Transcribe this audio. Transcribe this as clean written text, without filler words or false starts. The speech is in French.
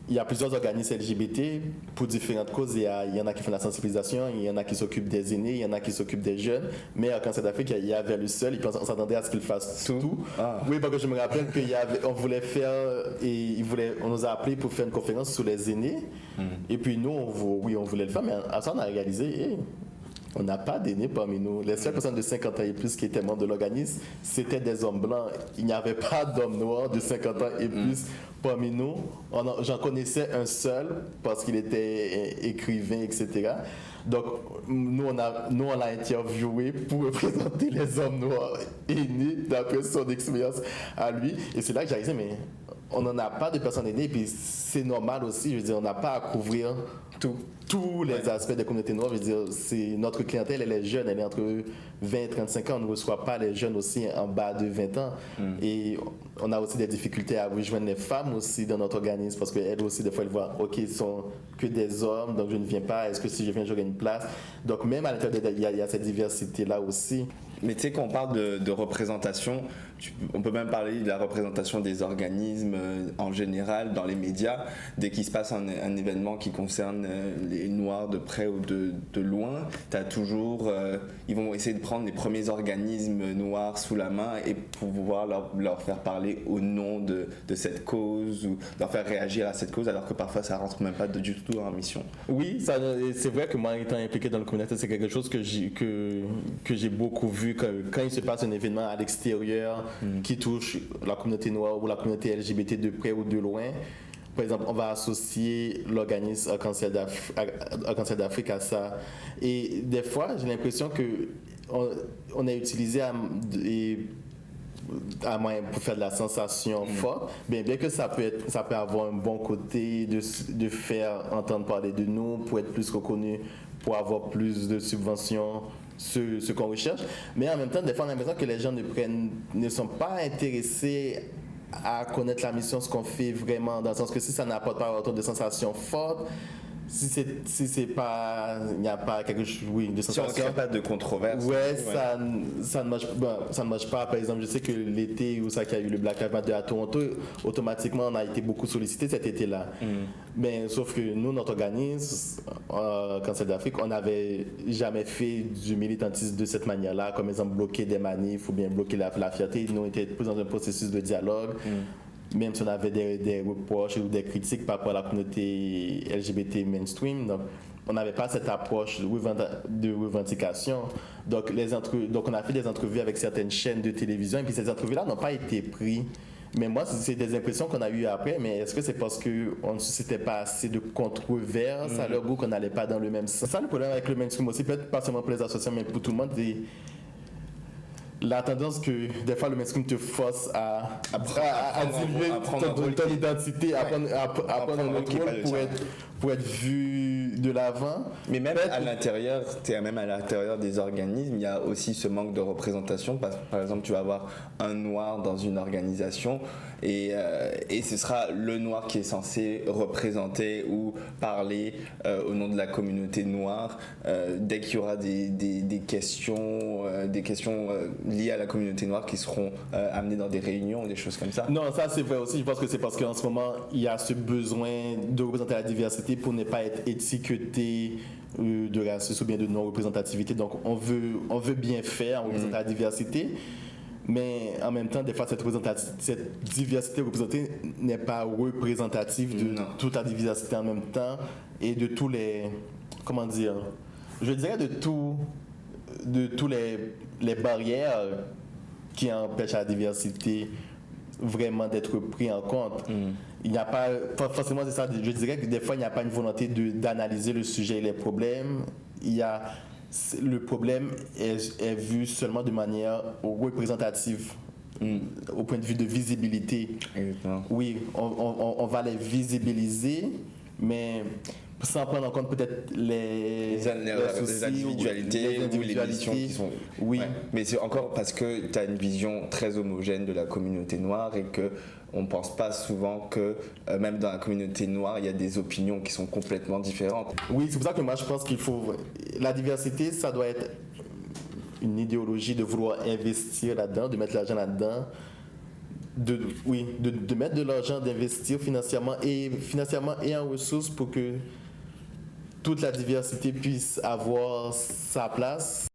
il y a plusieurs organismes LGBT pour différentes causes. Il y en a qui font la sensibilisation, il y en a qui s'occupent des aînés, il y en a qui s'occupent des jeunes. Mais à Cancer d'Afrique, il y avait le seul, on s'attendait à ce qu'il fasse tout. Ah. Oui, parce que je me rappelle qu'on voulait faire, on nous a appelés pour faire une conférence sur les aînés. Et puis nous, on voulait le faire, mais à ça, on a réalisé, on n'a pas d'aînés parmi nous. Les seules personnes de 50 ans et plus qui étaient membres de l'organisme, c'était des hommes blancs. Il n'y avait pas d'hommes noirs de 50 ans et plus parmi nous. J'en connaissais un seul parce qu'il était écrivain, etc. Donc, nous, on l'a interviewé pour représenter les hommes noirs aînés d'après son expérience à lui. Et c'est là que j'ai dit, mais on n'en a pas de personnes aînées. Et puis, c'est normal aussi. Je veux dire, on n'a pas à couvrir tous les aspects des communautés noires. Je veux dire, notre clientèle, elle est jeune, elle est entre 20 et 35 ans. On ne reçoit pas les jeunes aussi en bas de 20 ans. Et on a aussi des difficultés à rejoindre les femmes aussi dans notre organisme parce qu'elles aussi, des fois, elles voient, OK, ils sont que des hommes, donc je ne viens pas. Est-ce que si je viens, j'aurai une place? Donc, même à l'intérieur, il y a cette diversité-là aussi. Mais tu sais, quand on parle de représentation, on peut même parler de la représentation des organismes en général dans les médias. Dès qu'il se passe un événement qui concerne les Noirs de près ou de loin, t'as toujours, ils vont essayer de prendre les premiers organismes noirs sous la main et pour pouvoir leur faire parler au nom de cette cause ou leur faire réagir à cette cause, alors que parfois ça rentre même pas du tout dans la mission. Oui, c'est vrai que moi étant impliqué dans le communauté, c'est quelque chose que j'ai beaucoup vu quand il se passe un événement à l'extérieur qui touche la communauté noire ou la communauté LGBT de près ou de loin. Par exemple, on va associer l'organisme à Cancer d'Afrique à ça. Et des fois, j'ai l'impression qu'on a utilisé à moyen pour faire de la sensation forte, bien que ça peut avoir un bon côté de faire entendre parler de nous, pour être plus reconnu, pour avoir plus de subventions, ce qu'on recherche. Mais en même temps, des fois, on a l'impression que les gens ne sont pas intéressés à connaître la mission, ce qu'on fait vraiment, dans le sens que si ça n'apporte pas autant de sensations fortes, si c'est pas, il n'y a pas quelque chose, de sensation. Si on ne crée pas de controverse. Ça ne marche pas. Par exemple, je sais que l'été où ça qu'il y a eu le Black Lives Matter à Toronto, automatiquement on a été beaucoup sollicité cet été-là. Mais sauf que nous, notre organisme, Cancer d'Afrique, on n'avait jamais fait du militantisme de cette manière-là, comme exemple bloquer des manifs ou bien bloquer la fierté. Nous, on était plus dans un processus de dialogue. Même si on avait des reproches ou des critiques par rapport à la communauté LGBT mainstream, donc on n'avait pas cette approche de revendication. Donc on a fait des entrevues avec certaines chaînes de télévision et puis ces entrevues-là n'ont pas été prises. Mais moi, c'est des impressions qu'on a eues après, mais est-ce que c'est parce qu'on ne suscitait pas assez de controverses à leur goût qu'on n'allait pas dans le même sens? C'est ça le problème avec le mainstream aussi, peut-être pas seulement pour les associations, mais pour tout le monde. La tendance que des fois le mainstream te force à diluer ton identité, à prendre un autre rôle pour être vu de l'avant. Mais même à l'intérieur des organismes, il y a aussi ce manque de représentation. Par exemple, tu vas avoir un noir dans une organisation et ce sera le noir qui est censé représenter ou parler au nom de la communauté noire. Dès qu'il y aura des questions liées à la communauté noire qui seront amenées dans des réunions, des choses comme ça. Non, ça c'est vrai aussi. Je pense que c'est parce qu'en ce moment, il y a ce besoin de représenter la diversité pour ne pas être étiqueté de racisme ou bien de non-représentativité. Donc, on veut bien faire, on représente la diversité, mais en même temps, des fois, cette diversité représentée n'est pas représentative de toute la diversité en même temps et de tous les... Comment dire? Je dirais de tous les barrières qui empêchent la diversité vraiment d'être pris en compte. Il n'y a pas forcément, c'est ça, je dirais que des fois il n'y a pas une volonté d'analyser le sujet et les problèmes. Le problème est vu seulement de manière représentative, au point de vue de visibilité. Exactement. Oui, on va les visibiliser, mais sans prendre en compte peut-être les individualités ou les visions qui sont... Oui. Ouais. Mais c'est encore parce que tu as une vision très homogène de la communauté noire et qu'on ne pense pas souvent que même dans la communauté noire, il y a des opinions qui sont complètement différentes. Oui, c'est pour ça que moi je pense qu'il faut... La diversité, ça doit être une idéologie de vouloir investir là-dedans, de mettre l'argent là-dedans, de mettre de l'argent, d'investir financièrement et en ressources pour que toute la diversité puisse avoir sa place.